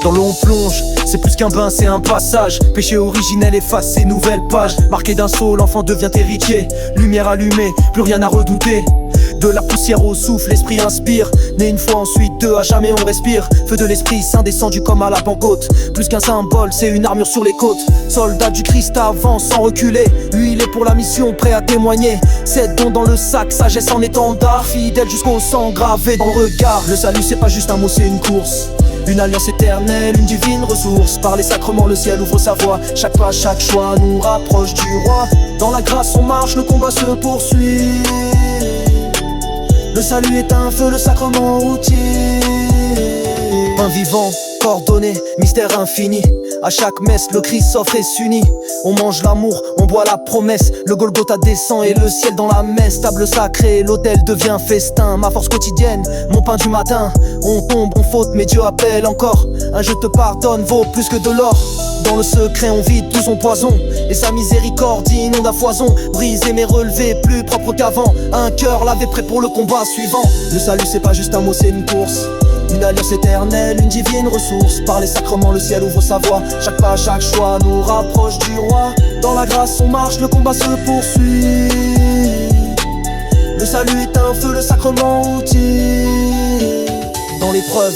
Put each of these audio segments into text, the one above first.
Dans l'eau on plonge, c'est plus qu'un bain, c'est un passage. Péché originel effacé, nouvelle page. Marqué d'un sceau, l'enfant devient héritier. Lumière allumée, plus rien à redouter. De la poussière au souffle, l'esprit inspire. Né une fois, ensuite deux, à jamais on respire. Feu de l'esprit saint descendu comme à la Pentecôte. Plus qu'un symbole, c'est une armure sur les côtes. Soldat du Christ avance sans reculer. Huilé pour la mission, prêt à témoigner. 7 dons dans le sac, sagesse en étendard. Fidèle jusqu'au sang gravé dans le regard. Le salut c'est pas juste un mot, c'est une course. Une alliance éternelle, une divine ressource. Par les sacrements le ciel ouvre sa voie. Chaque pas, chaque choix nous rapproche du roi. Dans la grâce on marche, le combat se poursuit. Le salut est un feu, le sacrement outil. Pain vivant, coordonné, mystère infini. À chaque messe, le Christ s'offre et s'unit. On mange l'amour, on boit la promesse. Le Golgotha descend et le ciel dans la messe. Table sacrée, l'autel devient festin. Ma force quotidienne, mon pain du matin. On tombe, on faute, mais Dieu appelle encore. Un je te pardonne vaut plus que de l'or. Dans le secret on vide tout son poison. Et sa miséricorde inonde à foison. Briser mais relever plus propre qu'avant. Un cœur lavé prêt pour le combat suivant. Le salut c'est pas juste un mot, c'est une course. Une alliance éternelle, une divine ressource. Par les sacrements le ciel ouvre sa voie. Chaque pas, chaque choix nous rapproche du roi. Dans la grâce on marche, le combat se poursuit. Le salut est un feu, le sacrement outil. Dans l'épreuve,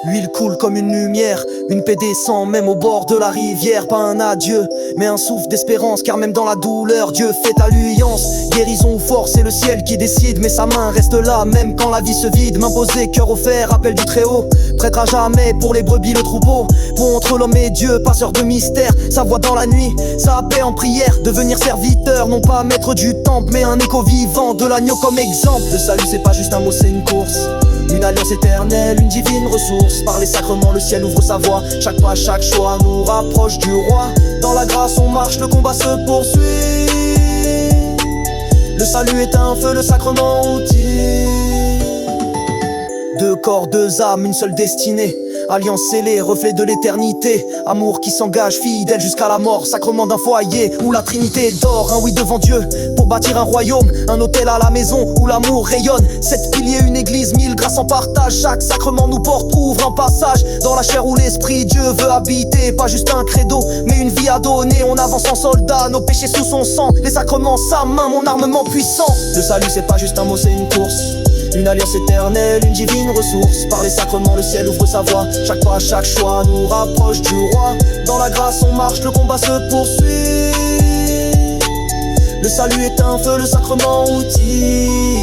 l'huile coule comme une lumière. Une paix descend même au bord de la rivière. Pas un adieu, mais un souffle d'espérance. Car même dans la douleur, Dieu fait alliance. Guérison ou force, c'est le ciel qui décide. Mais sa main reste là, même quand la vie se vide. Main posée, cœur offert, appel du Très-Haut. Prêtre à jamais pour les brebis, le troupeau. Pont entre l'homme et Dieu, passeur de mystère. Sa voix dans la nuit, sa paix en prière. Devenir serviteur, non pas maître du temple, mais un écho vivant de l'agneau comme exemple. Le salut c'est pas juste un mot, c'est une course. Une alliance éternelle, une divine ressource. Par les sacrements le ciel ouvre sa voie. Chaque pas, chaque choix nous rapproche du roi. Dans la grâce on marche, le combat se poursuit. Le salut est un feu, le sacrement outil. Deux corps, deux âmes, une seule destinée. Alliance scellée, reflet de l'éternité. Amour qui s'engage, fidèle jusqu'à la mort. Sacrement d'un foyer où la Trinité dort. Un oui devant Dieu pour bâtir un royaume. Un hôtel à la maison où l'amour rayonne. 7 piliers, une église, 1000 grâces en partage. Chaque sacrement nous porte, ouvre un passage dans la chair où l'esprit Dieu veut habiter. Pas juste un credo, mais une vie à donner. On avance en soldat, nos péchés sous son sang. Les sacrements, sa main, mon armement puissant. Le salut c'est pas juste un mot, c'est une course. Une alliance éternelle, une divine ressource. Par les sacrements le ciel ouvre sa voie. Chaque pas, chaque choix nous rapproche du roi. Dans la grâce on marche, le combat se poursuit. Le salut est un feu, le sacrement outil.